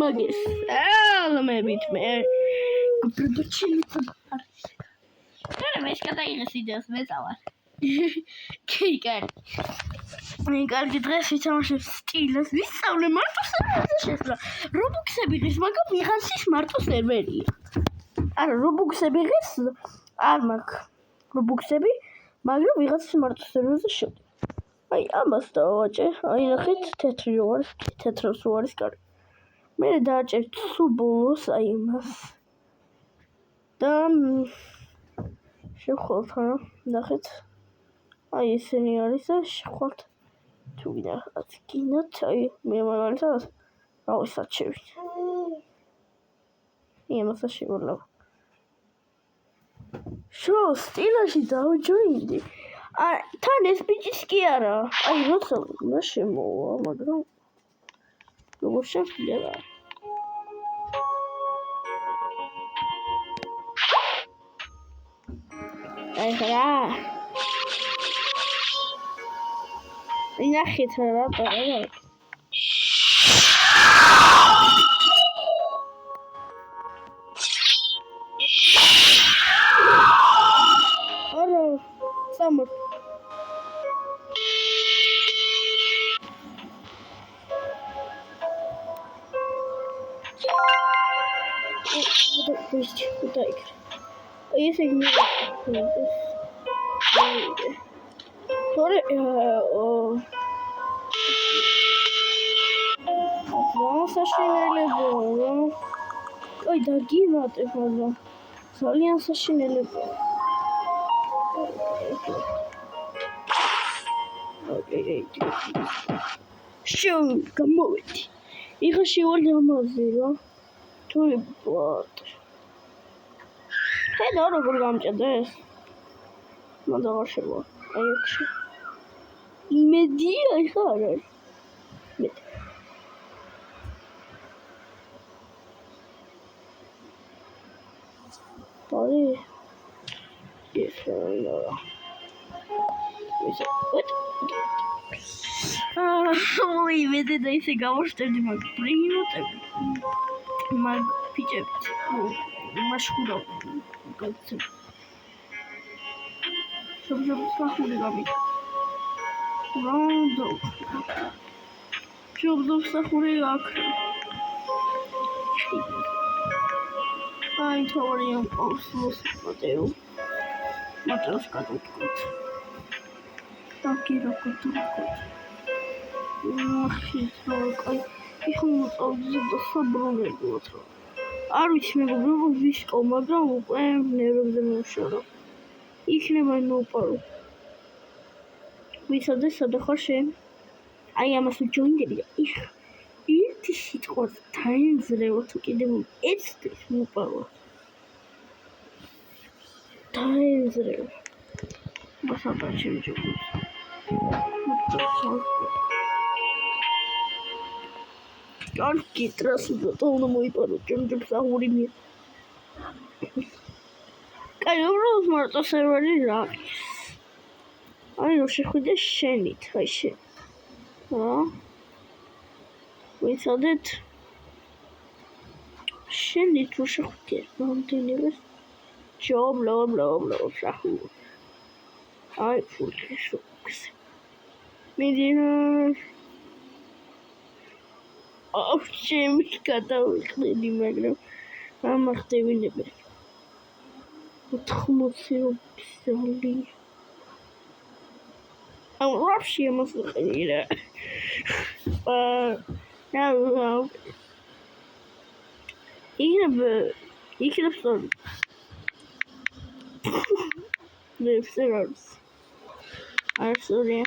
მაგის ალმებით მე გბრდოჩილიც არის მე შეგაიღეს იდეას მეწავარ კი კარგი დღეს ვითამაშებ სტილს ვისწავლე მარტო სერვერზე შესვლა რობუქსები ღირს მაგრამ ვიღაცის მარტო სერვერია არა რობუქსები ღირს არ მაქვს რობუქსები მაგრამ ვიღაცის მარტო სერვერზე შევდი აი ამას დავაჭე აი ნახეთ თეთრი რო არის თეთროს რო არის კარი მე დააჭერთ სულ ბოლოს აი იმას და შევხვალთ რა ნახეთ აი ესენი არის და შევხვალთ თუ გინდათ აი მე მაგალითად რავისაც შევიდე იმასაც შევოლავ შო სტილაში დავჯოინდი თან ეს ბიჭის კი არა აი როცა უნდა შემოვა მაგრამ როგორ შეგვიძლია აი რა ნახეთ რა არა სამოთ куда играть? А если не ой, да гинат это ძალიან საშინელებაა. შო გამოვედი. იხა შევალი ამაზე რა. თუ ბატ. ხედავ როგორ გამჭედეს. მანდ შევა. აი ექში. იმედია იხა არ არის. Sorry. Yes, what? Ой, ведь это из-за того, что не могу принять. Mag picheć. Maszkura. Żeby sachury robić. Rondo. Żeby sachury jak. Ai, თორიამ პოსოს მოდეო. მოდელს გადავთქვით. დაგირა გადავთქვით. აი, ეხლა მოწავდე და საბრუნებლად რა. არ ვიცი მეგობრებო ვისკო, მაგრამ უკვე ნერვებზე მოვშორო. იქნება მოვპარო. ვიცოდე სადა ხარ შენ? აი ამას ვიჯოინდები და ერთი სიტყვა დაემძლევა თუ კიდევ ეცდეს მოპავა დაემძლევა ბასაბარ შემჯობს კარგი ტრასუდა უნდა მოიპარო ჩემჯობს აღური მე კაი უბრალოდ მარტო სერვერი რა აი რო შეხვიდე შენით აი შენ რა ვიცოდეთ შენით რო შეხვიდე რამდენივეს ჯობლო შახუ აი ფული შოქს მიდინა ჩემი გადავიხდები მაგრამ ამახტევინები 80 ზალი ამ რაფში მოსყიდე now იქნებ სწორი ნეფსერს არ სწორია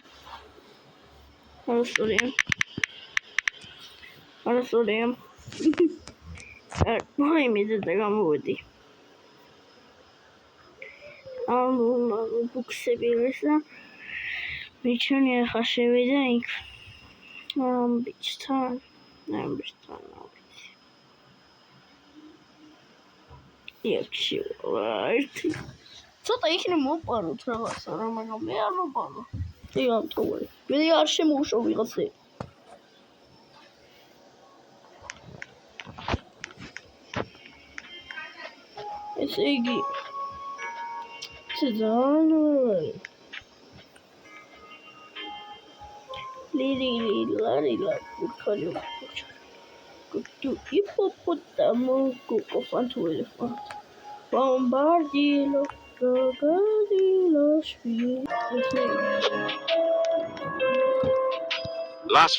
მოი მიდე და გამოვედი ბუქსები ესა მიჩვენე ახლა შევიდა იქ ბიჭთან იექში ერთი ცოტა იქნებ მოპაროთ რაღაცა რა მაგრამ მე არ მოპარო დიახ თორე მე არ შემოუშვა ვიღაცე ესე იგი ძალიან Lirila, Bucario, to Hippopotamo, Coco Fantuel, Bombardilo, Gagadillos, Las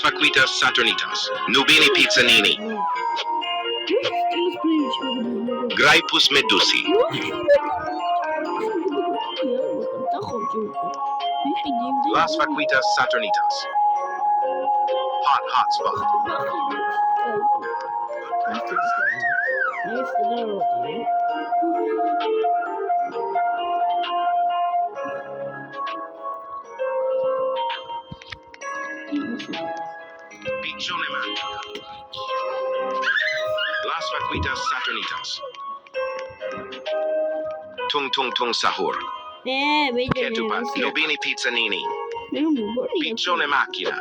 Vaquitas Saturnitas, Nubini Pizzanini, Graipus Medusi, Las Vaquitas Saturnitas, Hot Spot, Piccione Magica, Las Vaquitas Saturnitas, Tung Sahur, Ketupat, Nubini Pizzanini, Piccione Macchina,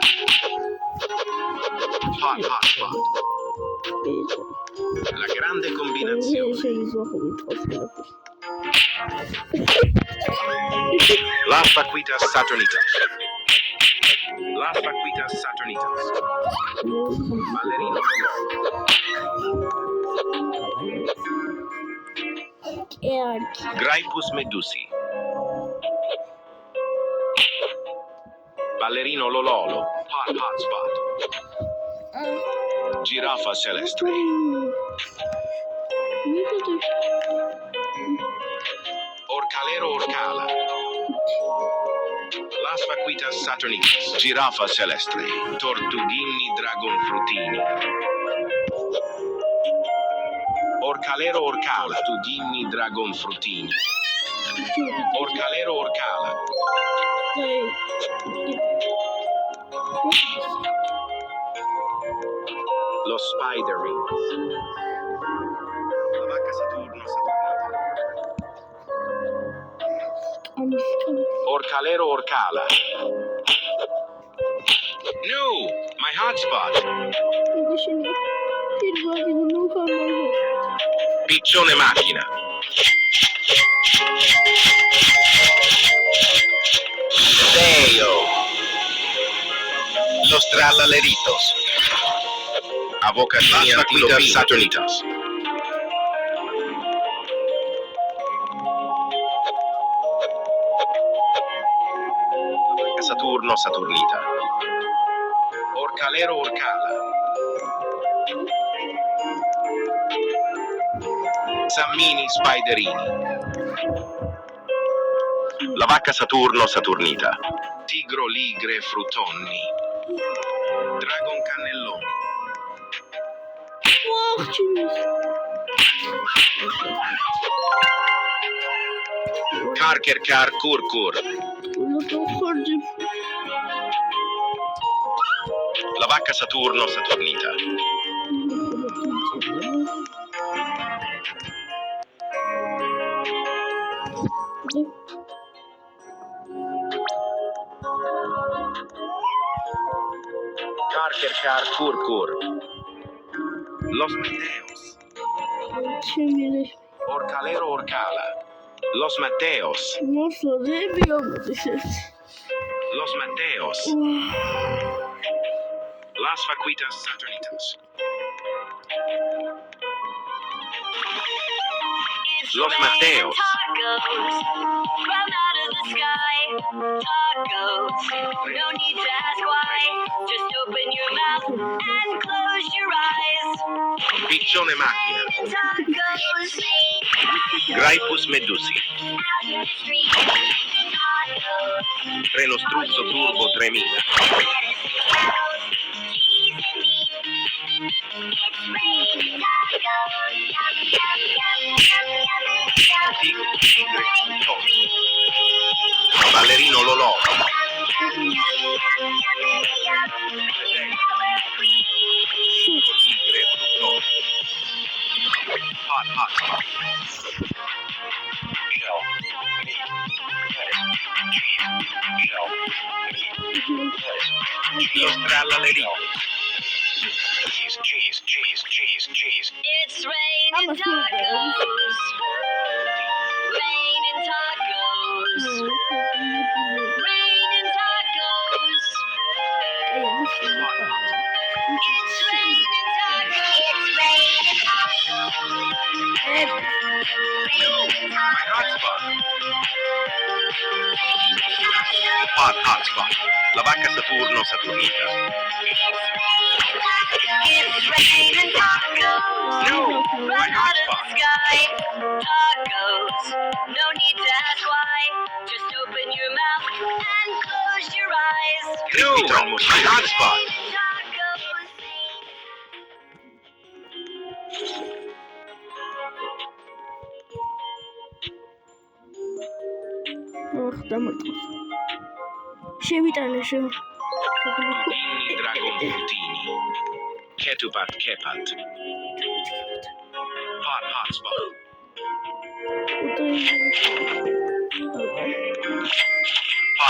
Hot Spot, la grande combinazione, Las Vaquitas Saturnitas, Las Vaquitas Saturnitas, Ballerino, Graipus Medusi, Ballerino Lololo, Hot Spot, Giraffa Celestre, Orcalero Orcala, Las Vaquitas Saturnitas, Giraffa Celestre, Tortughini Dragon Frutini, Orcalero Orcala, Tortughini Dragon Frutini, Orcalero Orcala, Los Spider Rings, la vacca Saturno Saturnita, Orcalero Orcala. No, my hotspot. Piccione Macchina. Deo. Los Trallaleritos. Avocadilla Vaquitas Saturnitas. Saturno Saturnita, Orcalero Orcala, Zammini Spiderini, la vacca Saturno Saturnita, Tigro Ligre Frutonni, Dragon Cannelloni, Carker Curcur, la vacca Saturno Saturnita, Carker Curcur, Los Mateos, Orcalero Orcala, Los Mateos, Los Mateos, Las Vaquitas Saturnitas, Los Mateos, Tacos, no need to ask why, just open your mouth and close your eyes. Piccione Macchina, Tacos, Graipus Medusi, Treno Struzzo Turbo 3000, Tigre Frutoni, Ballerino Lololo, Tigre Frutoni, Hot Spot, Shell, meat, lettuce, cheese, Los Trallaleritos, cheese. it's tacos. Rain and tacos. Rain and tacos. It's rain and tacos. It's rain and tacos. My hotspot. Hotspot. La vacca Saturno Saturnita. It's rain and tacos. No, my Right out of the hotspot. sky. Tacos. No need to ask why. Just open your mouth and close your eyes. Crispy Thomas, my hotspot. Rain and tacos. შევიტანე Inni Dragon Frutini. Ketupat Kepat. Hotspot.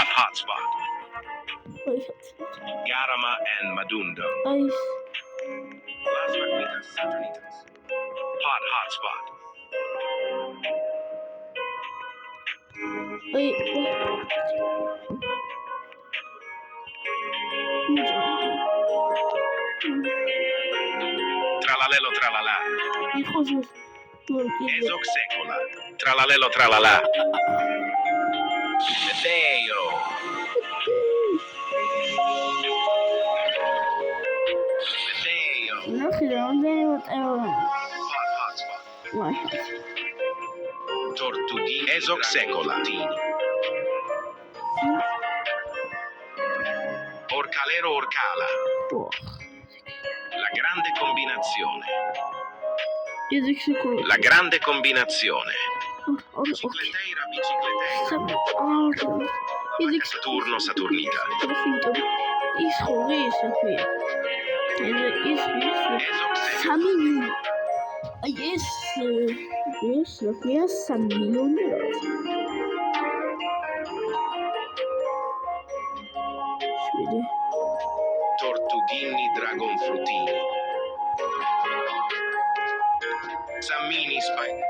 Hotspot. Garama and Madundo. Las Vaquitas Saturnitas. Hotspot. Tralalelo tralala. Ezoc secola. Tralalelo tralala. Medeo. Hotspot. Tortughi. Ezoc secola. Orcalero Orcala. La grande combinazione. La grande combinazione. Bicicleteira, bicicleteira. Saturno, Saturnita. Tortughini Dragon Frutini. Sammini Spider.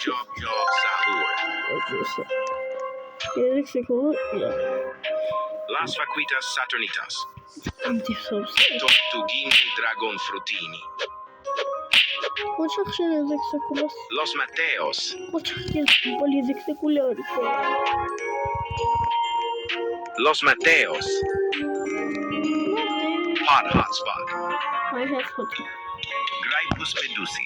Job Sahur. Las Vaquitas Saturnitas. Tortughini Dragon Frutini. Los Mateos. Los Mateos. Hotspot. Graipus Medusi.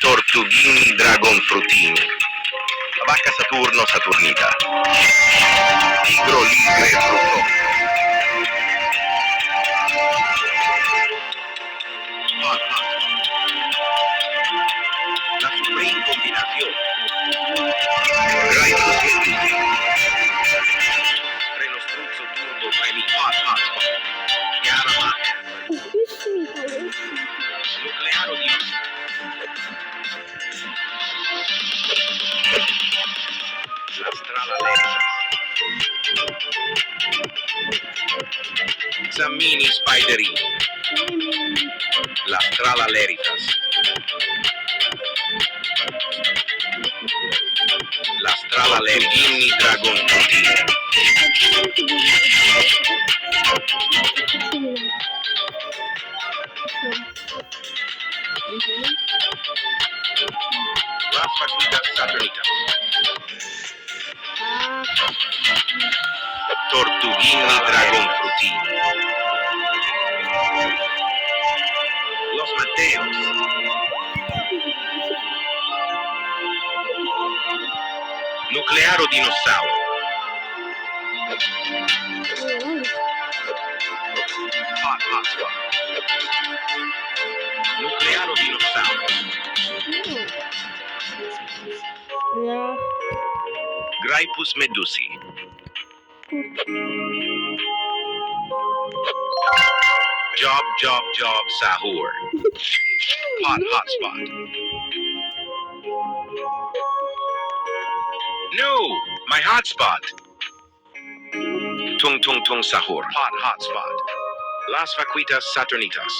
Tortughini Dragon Frutini. La vacca Saturno Saturnita. Tigro Ligre Frutto. La Supreme Combinazione. Graipus Medusi. Freno struzzo turbo premi Hotspot. Garama. Nuclearo di La strala Leritas. Sammini Spiderini. La strala Leritas. La strala Lerghini Dragon Frutini. Las Vaquitas Saturnitas. Tortughini Dragon Frutini. Los Mateos. Nuclearo Dinosauro. Hotspot. Nuclearo Dinosauro. Graipus Medusi. Job, job, job, sahur. Hot, hotspot. No, my hotspot. Tung, tung, tung, sahur. Hot, hotspot. Las vaquitas Saturnitas.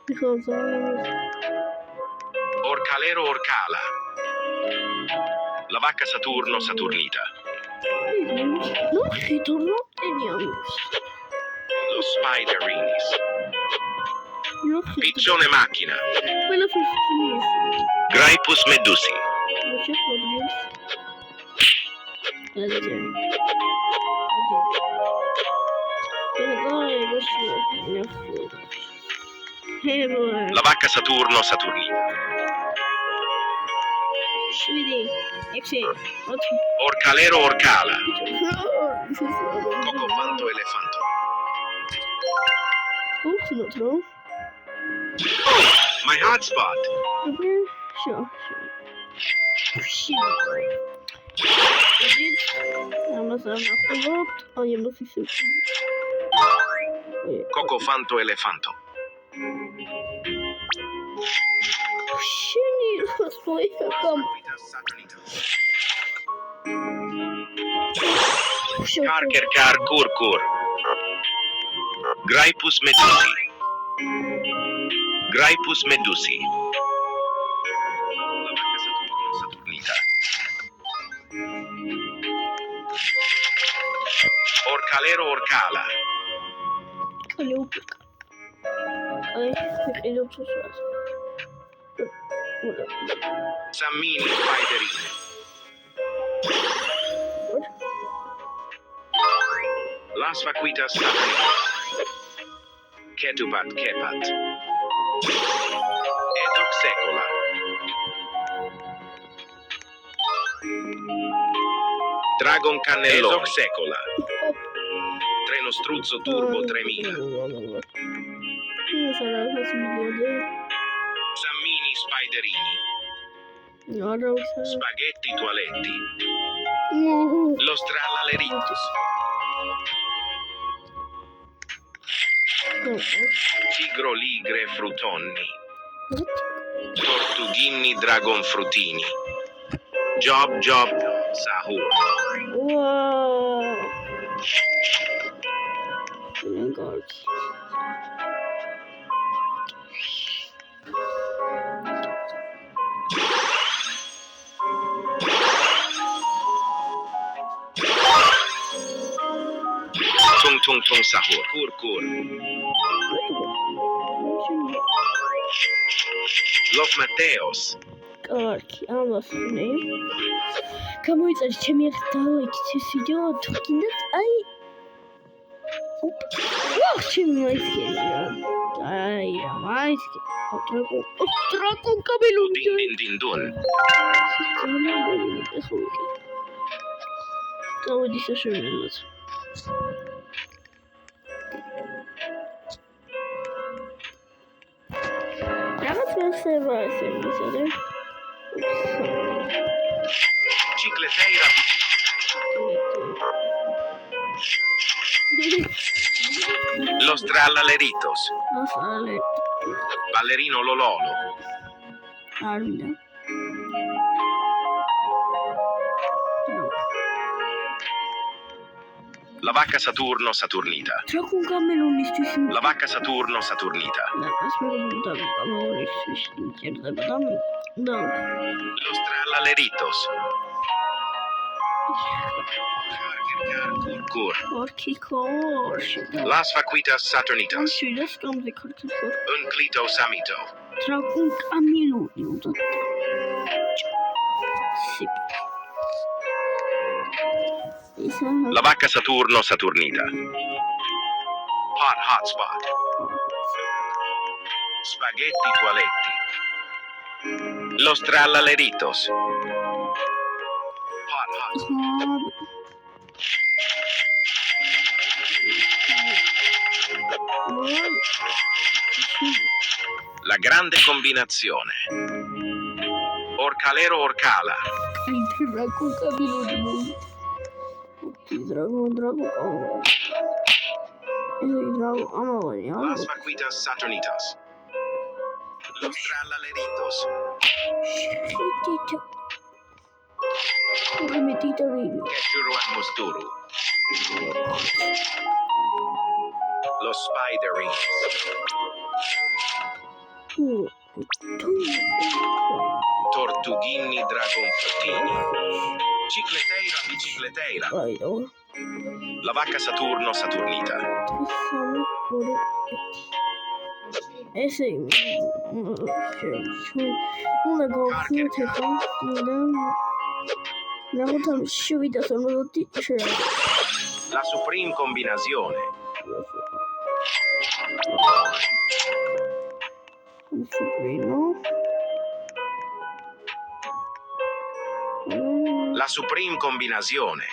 Because Orcalero orcala. La vacca Saturno Saturnita. no, ritorno teniamo. Lo Spiderinis. No, Piccione macchina. quello per finire. Graipus medusi. Non c'è problema. La vacca Saturno Saturnita. Orcalero orcala. Cocofanto elefanto. Oh, my hotspot. Sure. Cocofanto elefanto. Carker car curcur. Graipus medusi. Graipus medusi. La vacca Saturno Saturnita. Orcalero orcala. Sammini spiderini. Las vaquitas Saturnitas. Ketupat kepat. Ezoxecola. Dragon cannellone. Ezoxecola. Treno struzzo turbo 3000. Sammini spiderini. Spaghetti toaletti. Lo strallaleritos. Tigro ligre frutonni. Tortughini dragon frutini. Job, job, sahur. Wow. Oh my God. Tung, tung, tung, sahur. Kur, kur. Los Mateos. გამოიწერეთ ჩემი ერთ დალაიქეთ ეს ვიდეო თუ გინდათ აი ჩემი მაისკენია აი მაისკენ ტრაკო კაბელუნი din din dun. გავიდი საშუალებლად რაღაც მასება ესე მისადე Cicleteira. Los trallaleritos. Ballerino Lololo. Armida. La vacca Saturno Saturnita. Tracun camelonistvis. La vacca Saturno Saturnita. Los trallaleritos. Cur. Las vaquitas Saturnitas. Unclito Samito. Tracun cameloni. La vacca Saturno Saturnita. Hot hotspot. Spaghetti toaletti. Los trallaleritos. Hot hotspot. La grande combinazione. Orcalero orcala. Tracun cameloni. Dragon. Las vaquitas Saturnitas. Los trallaleritos. Quechuruan Musturu. Los Spiderings. Tortughini Dragonfruttini. Cicleteira bicicleteira. La vacca Saturno Saturnita. Ese una cosa subito sono tutti La Supreme Combinazione. La Supreme Combinazione.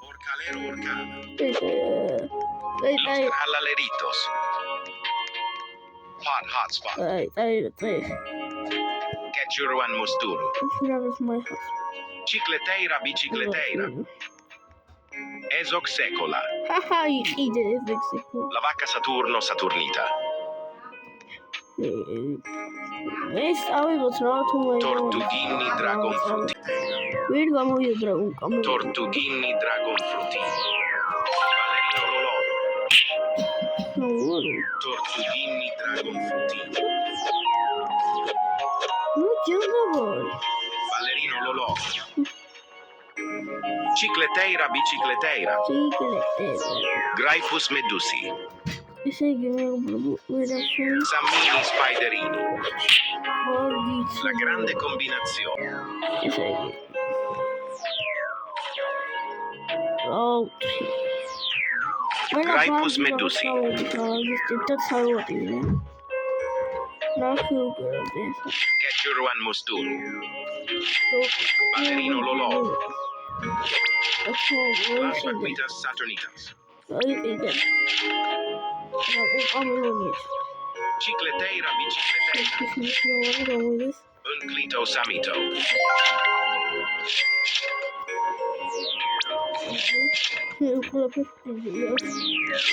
Orcalero Orcana. Los trallaleritos. Hotspot. Quechuruan Musturu. Cicleteira bicicleteira. Esoxecola. La vacca Saturno Saturnita. Tortughini Dragonfruttini. Tortughini Dragonfruttini. Ballerino Lololo. Tortughini Dragonfruttini. Ballerino Lololo. Cicleteira bicicleteira. Gryphus medusi. Sammini Spiderini. La grande combinazione. Gryphus medusi. Quechuruan Musturu. Ballerino Lololo. Las vaquitas Saturnitas. Cicleteira bicicleteira. Unclito Samito.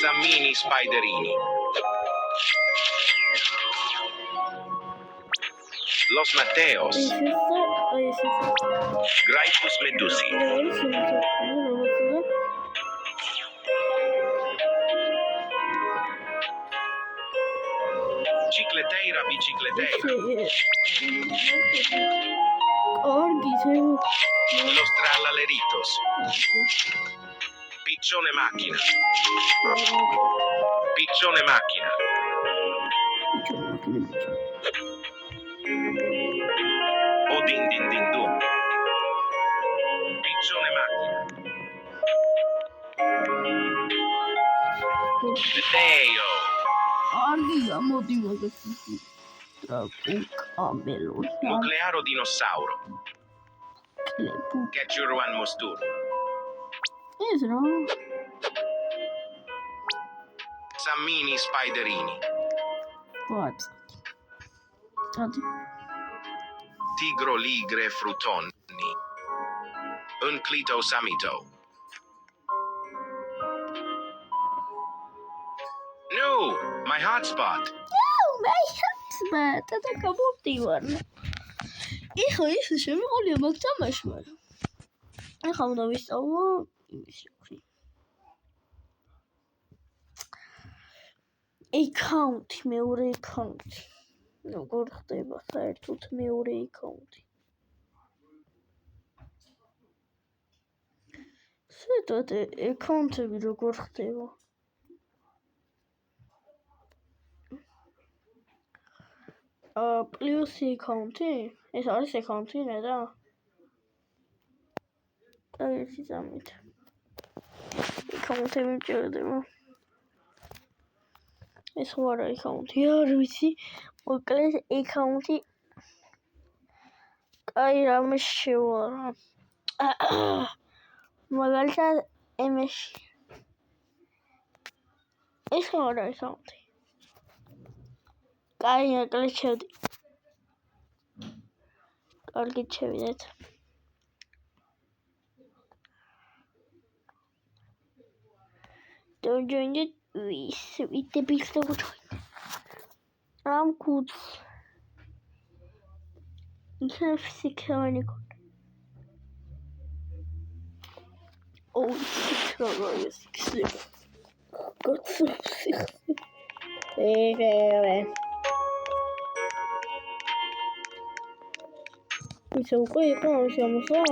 Sammini Spiderini. Los Matteos. Gryphus medusi. Cicleteira bicicleteira. Los trallaleritos. Piccione macchina. Piccione macchina. O din din din dun. Piccione macchina. Meteo. Nuclearo dinosauro. Quechuruan Musturu. Sammini Spiderini. Tigro ligre frutoni. Unclito Samito. No, my hotspot. ეხლა ის შემოყოლია მაგ თამაშმა. ეხლა უნდა ვისწავლო იმის აკაუნტი, მეორე აკაუნტი. როგორ ხდება საერთოდ მეორე აკაუნტი? საერთოდ აკაუნტები როგორ ხდება? პლუსი აკაუნტი? ეს არის აკაუნტი ნედა? ერთი წამით. აკაუნტები მჭირდება. ეს ხო არა აკაუნტი, არ ვიცი. მოკლედ აკაუნტი კაი რამე შევარა. მაგალითად MS ეს არ არის ამათი. კაი, აკლეთ შევდი. კარგით შევიდეთ. Don't join it. With the big stuff. I'm good. You have 6 hours. Oh, 6 hours. 6. Got some 6. Hey. Isso é o que eu chamo só.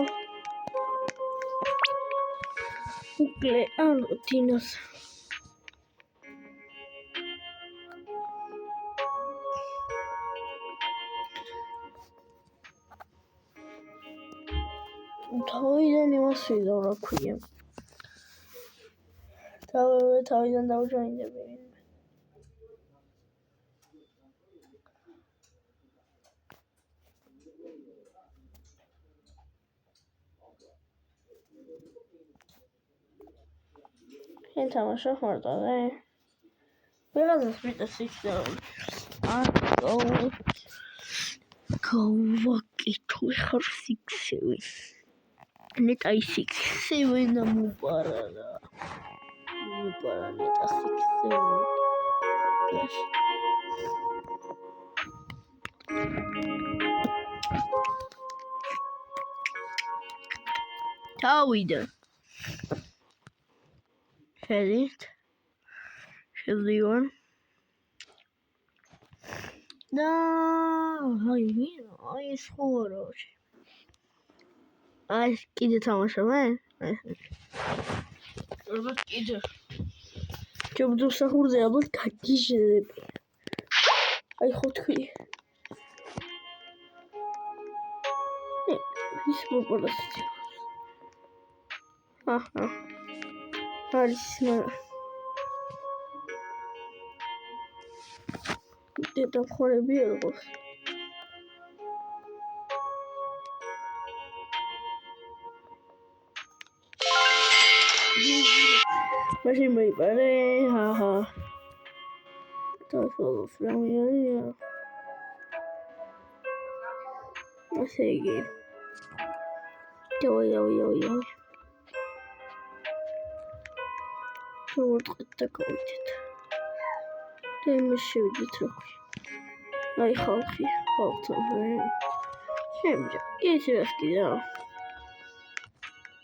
Nucleanotinas. თავიდან იმას ვიდა რა ქვია. თავიდან დავჟაინდები. შენ თამაშობ მარტოზე? ვიღაცას მიწეს იქნება. გავაკეთო ხარ 6-7. ნეტა 6-7 მუპარადა. მუპარა ნეტა 6-7. თავიდან შევდივარ და აი ეს ხო არა აი კიდე თამაშობენ? ალბათ კიდე ჯობდურ სახურზე ალბათ გაგიჟდები აი ხო თქვი ის მოპარასი აჰა არის დედა ხორები ერგოს მაშინ მოიპარე აჰა თავს რამეა ასე იგი ჯოიო What the goat? They must shoot the truck. I hope he helped over. Him, it's risky now.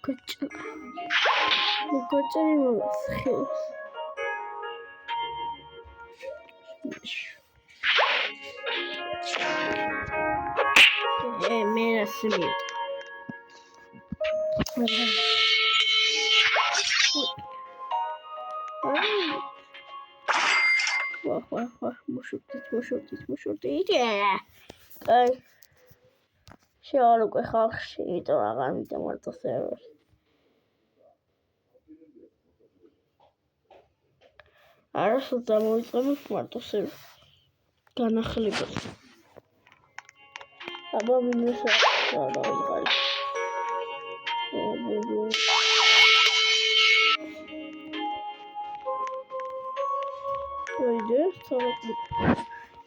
Good job. Good job. Yeah, man, that's me. Вах, мушуртить. Ай. Შეარო ხალხში, იმიტომ აღარ მიდამარტო სერვერი. არასოდეს დამოვიწყებთ მარტო სერვერი. განახლებას. აბა მინუსა დავიღალი. Öyle sağlıklı.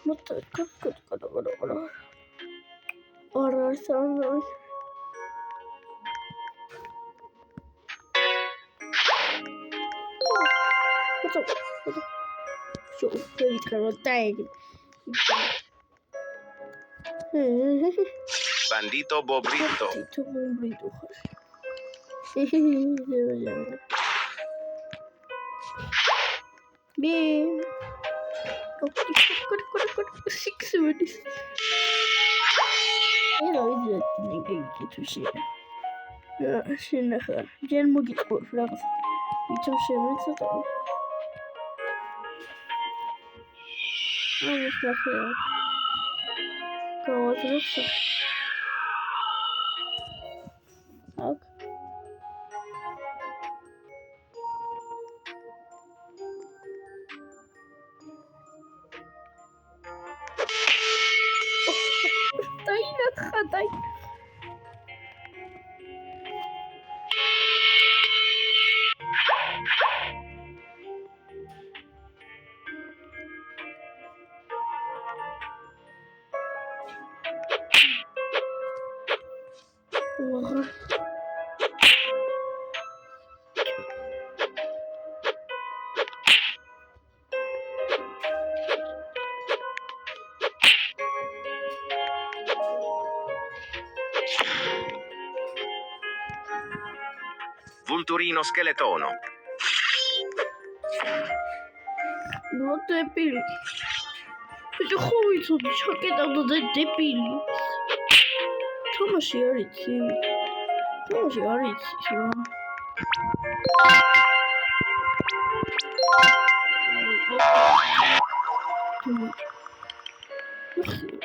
Mutlaka kadar. Ararsan Şu bir karotaydı. Bandito Bobrito. Bim. Six minutes. Era ninguém que tu cheira. Já não me por frase. Então chama isso tudo. Vamos lá fora. Com outra opção. Ok. Дай. Vulturino skeletono. No debili. Ბიჭო ხო ვიცოდი ჩაკეტავდა და დებილი. თამაში არ იცი. თამაში არ იცის რა.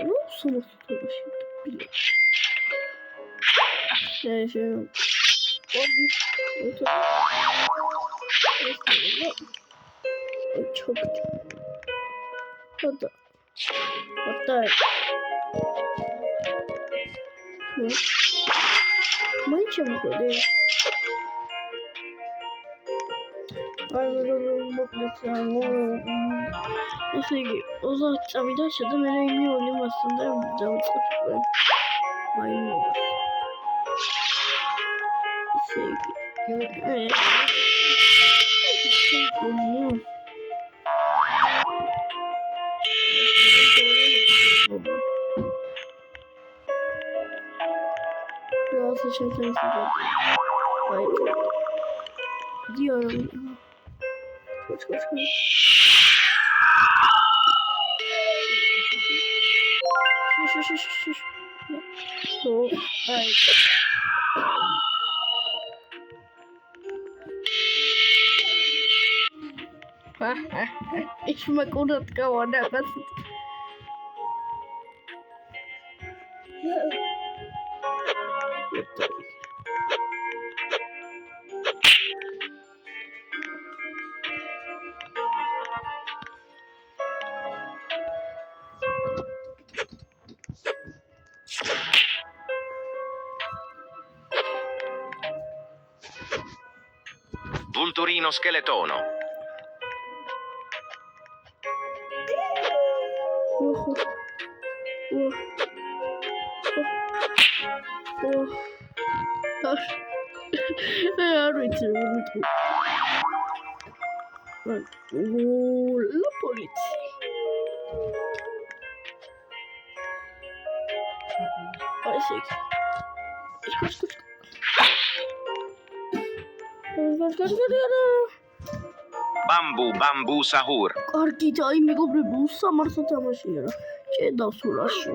Ну, самостоятельно. Вот так. Мы чем ходим? ესე იგი 30 წამიდან შედამένα იმიოლი მასთან და დავიწყებ უკვე მაინობას. ესე იგი Просто сейчас я себе. Ай. Диора. Чё. Шиш. Ну, ай. Ich mag unabgehauen, was? Vulturino skeletono. La polizia. Vai sì. Bambu sahur. კარგი და აი მეგობრებო, სამართო თამაშია რა. შედავსურაში.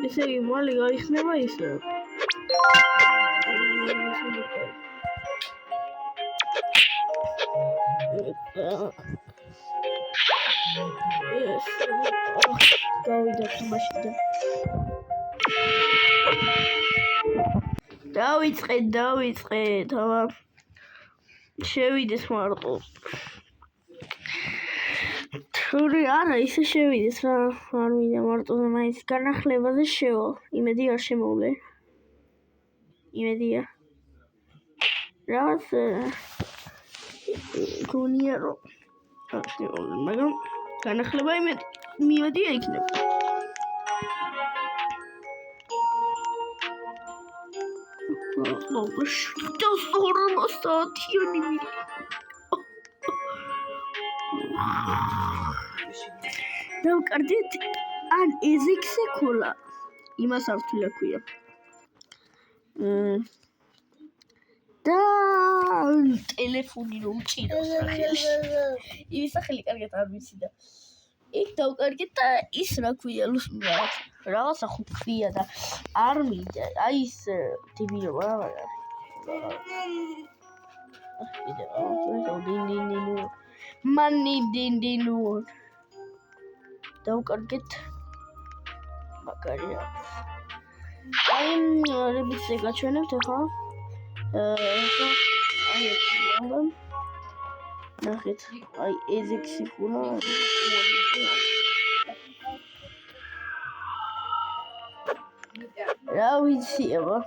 ესე იგი, მალე გაიხსნება ისე. გავიდა თამაშიდან. დავიწყეთ, აბა. შევიდეს მარტო. თორე არა, ისე შევიდეს რა. არ მინდა მარტოზე მაინც განახლებაზე შევალ. იმედი არ შემოვლე. იმედია. რაღაც გონია რომ მაგრამ განახლება იმედია იქნება. და 40 საათიანი მიდ. დავკარდით ან ეზექსე ქოლა. იმას არ ვთვლი აქვია. და ტელეფონი რომ ჭირავს სახელში. იმის სახელი კარგად არ ვიცი და იქ დავკარგეთ და ის რა ქვია რაღაცა ხუთია და არ მინდა. აი ის დიბილობა რა. დინდინინუ. დავკარგეთ მაგარია. აი რებიცე გაჩვენებთ ახლა. ნახეთ, აი ეზექსი ხულა. რა ვიცი აბა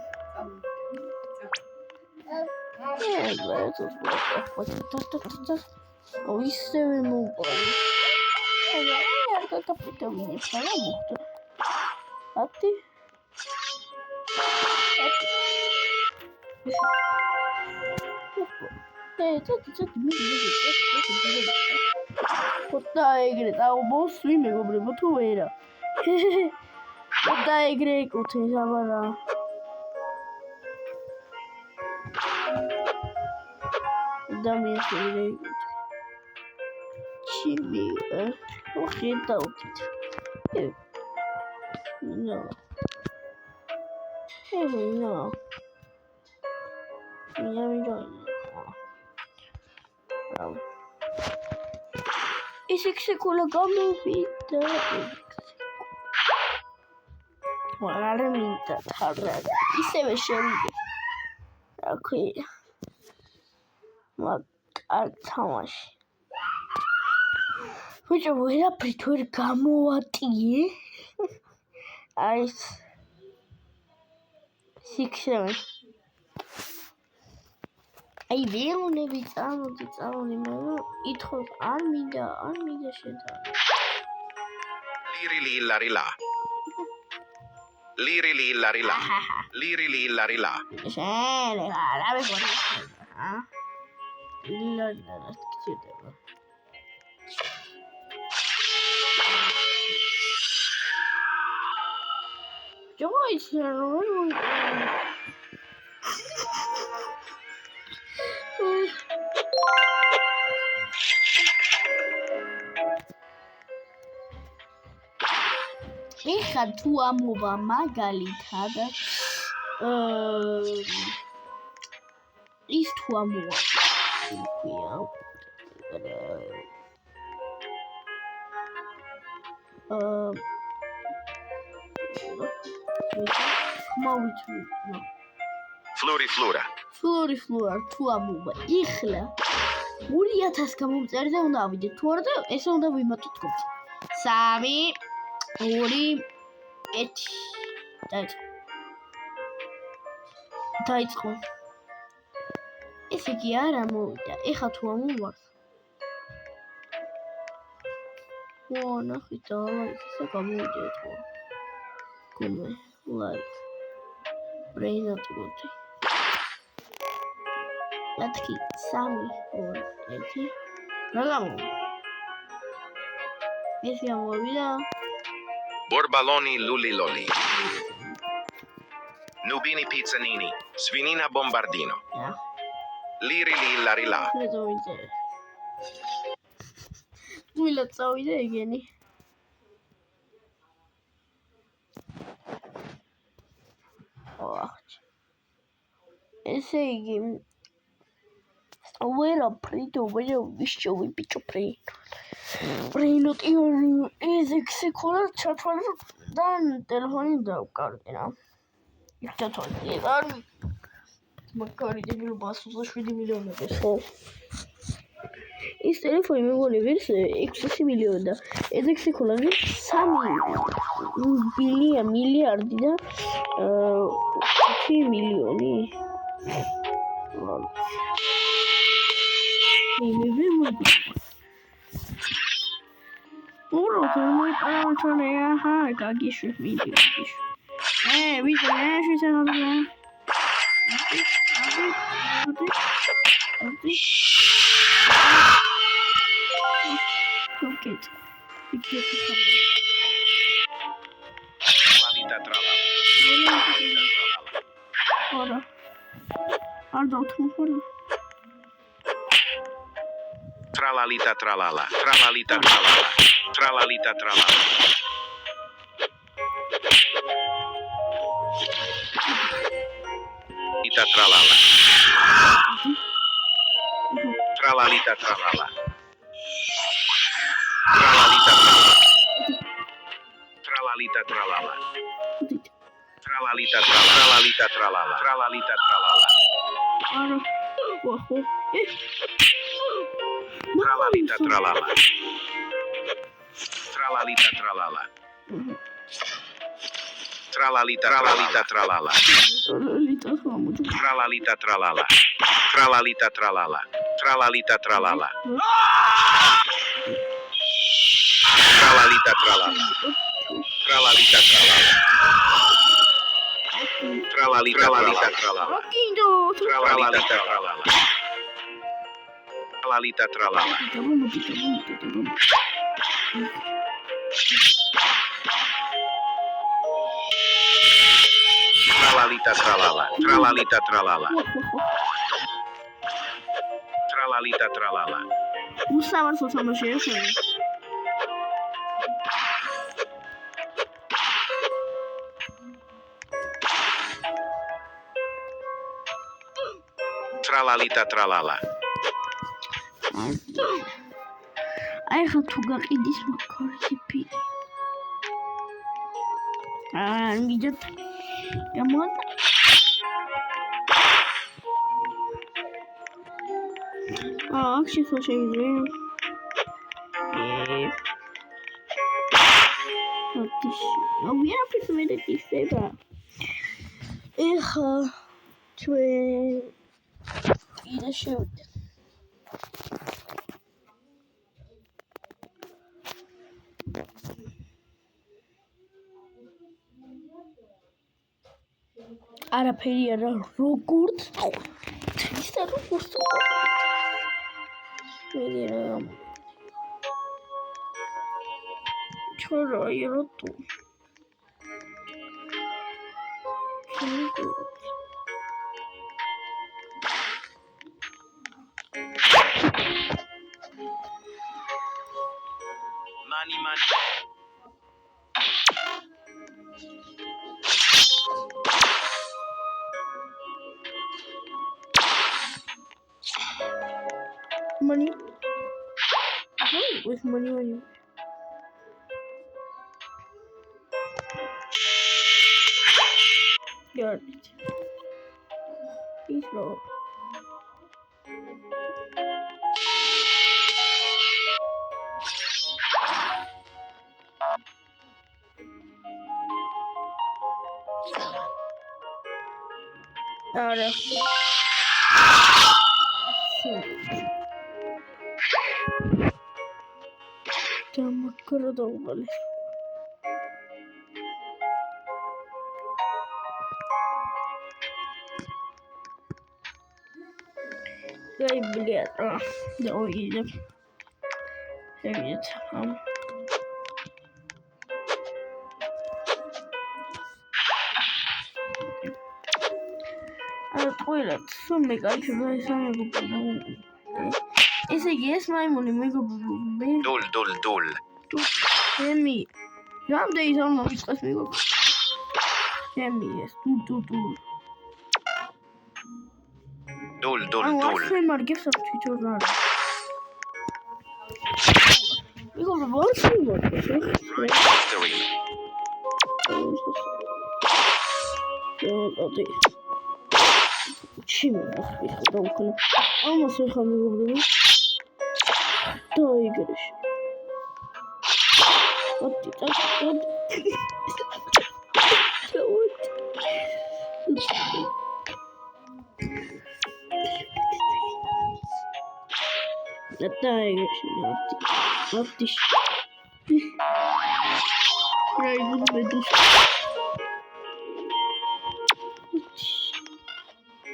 ისევე მოუყოლი არ გაგაფრთხილებს რა მოხდა ათი ხოთა ეგრე დაუბოსვი მეგობრებო თუ ვერა ხოთა ეგრე ეკუთვნის აბა რა ადამიანს ეგრე ეკუთვი ჩიმი ხედავთ ნო ნო ისე კოლა გამოვიდა არ მინდა ხარა ისევე შევიდე რა ქვია მაგ თამაში ბიჭო ვერაფრით ვერ გამოვატიე აი 6-7 აი ვეუნები წამოდი მაგრამ ითხოვს არ მინდა შედა Liri lilla rila. Liri lilla rila. Liri lilla rila. შენ რა მეგონა ლილა გჭირდება ჯოიცი ეხა თუ ამოვა მაგალითად ის თუ ამოვა ქვია Floriflora. Floriflora თუ ამოვა იხლა 2000 გამომწერზე უნდა ავიდეთ თუ არა და ესე უნდა ვიმატოთ თქვენ 3 2 1 დაიწყო ესე იგი არ ამოვიდა ეხლა თუ ამოვართ ნახეთ ისე გამოვიდა ეთქო გომე ლაიქ ბრეინატგოდი ლათქი 3 2 1 რა გამოვიდა ესე ამოვიდა Borbaloni luliloli. Nubini pizzanini. Svinina bombardino. Liri lilla rila. Mila წავიდე ეგენი. ესე იგი ვერაფრით ვიშოვი ბიჭო პრინოტი ეზექსი ქოლა ჩათვალე და ტელეფონი დავკარგე რა იქ ჩათვალე არ მაგარი დებილობა 27 მილიონები ხო ის ტელეფონი მეგონი ვერს 600 მილიონი და ეზექსი ქოლა 3 მილიარდი და 5 მილიონი გაგიშვი ვიდეო Tralalita tralala. Tralalita tralala. Tralalita tralala. Ita tralala. Tralalita tralala. Tralalita tralala. Tralalita tralala. Tralalita tralala. Tralalita tralala. Tralalita tralala. Tralalita tralala. Tralalita tralala. Tralalita tralalita tralala. ლიტას მომუჭ. Tralalita tralala. Tralalita tralala. Tralalita tralala. Tralalita tralala. Tralalita tralala. Tralalita tralala. ოკინდო. Tralalita tralala. Tralalita tralala. Tralalita tralala. Tralalita tralala. Tralalita tralala. უსამართლო თამაშია შენი. Tralalita tralala. აი ხა თუ გაყიდის მაგარი ფირი. მიდეთ. გამოადა. აქ შეცვალ შევიძრე. ვიაფრის მე დაგიხსება. ეხა ჩვენ იდა შევიდეთ. არაფერი არა როგორც თვისა როგორც ვერა ჩორა ეროტო Money, money. money. With money. Got it. He's low. Ahora. Tamam, kırdı olmalı. Gel bilet. Ne oynayacağım? Evet, tamam. Toilet. Son mega şurada sana bu. Ese yes maymuni mega bu. Dul. Emi. Ram da izan mı bitmez mega. Emi yes. Dur. Dul. Sen market sap tutuyorlar. Mega bu var mı var? History. Hadi. Şimdi bir okunu. Ama söyleyeyim bunu. Daha iyi görüş. Hadi. Daha iyi görüş. Hadi. Burayı bunu bedir.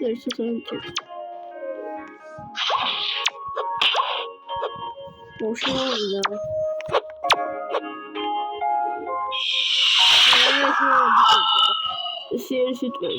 Neyse sana bir çek. Boşuna oldu ya. Siyah süt ver.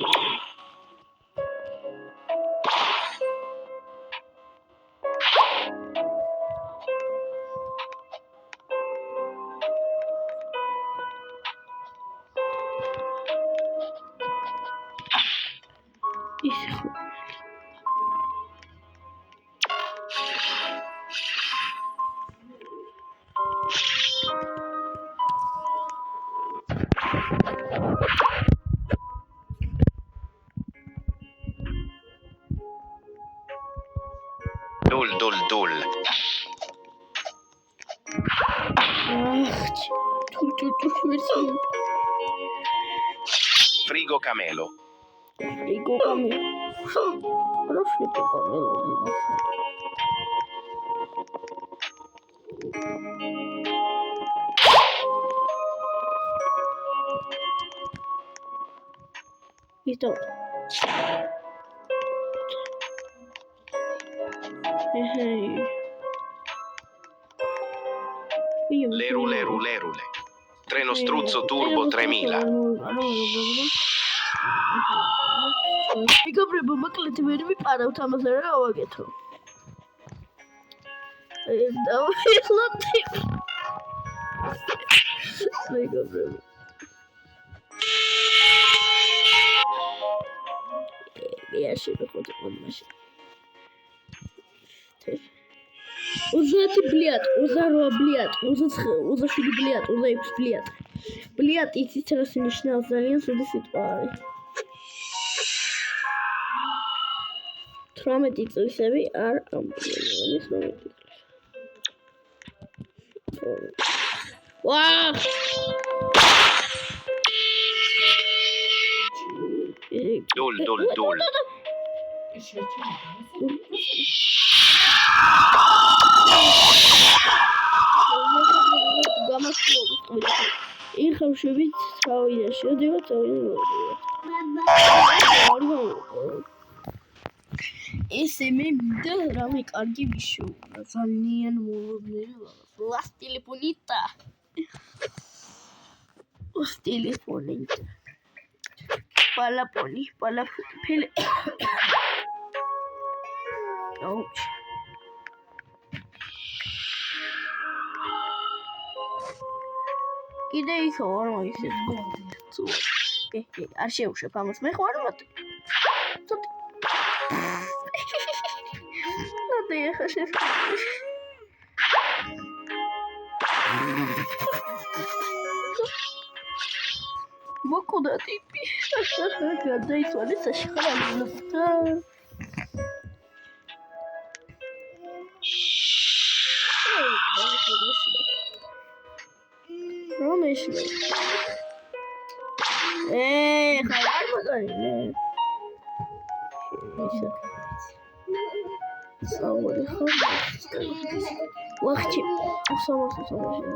Dul. Dur. Versin. frigo camelo. Frigo camelo. Però frigo camelo. Listo. Lerule. Treno struzzo turbo 3000. მეგობრებო, მოკლედ ვერ ვიპარავთ ამაზე რა გავაკეთო. ეს დავიხლობდი. მეგობრებო. Я ще виходить вон машина. 30, блядь, 22, блядь, 24, блядь, 26, блядь. Блядь, и сейчас начинал залез, до ситуации. Травмати წლისები არ ამბობენ მომენტი. ვაა! Dul. იხავშებით თავიდან შედივართ, თავიდან მოვიდივართ. ესე მე მინდა რამე კარგი ვიშოვნა, ძალიან მოლოდნელი ლას ტელეფონიტა. ოს ტელეფონიტა. Palaponi. Ouch. კიდე იქო არ მოიხსენე. არ შეუშვებ ამას მე ხო არ ვარ. ნუ ეხა შეფიქრე. მოკუდა ტიპი. გადაიცვალე საშხალავდა. რომეშლე. ხარ მაგარი. საუბარი ხო? ვახჩი. საუბარი.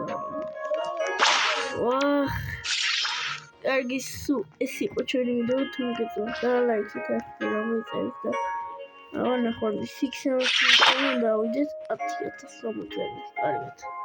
ვახ. კარგი სულ ეს იყო ჩვენი ვიდეო თუ გეწონათ და ლაიქით და მოიწერეთ და ავანახოთ 600 დავიდეთ 10000 მომწევს. კარგად.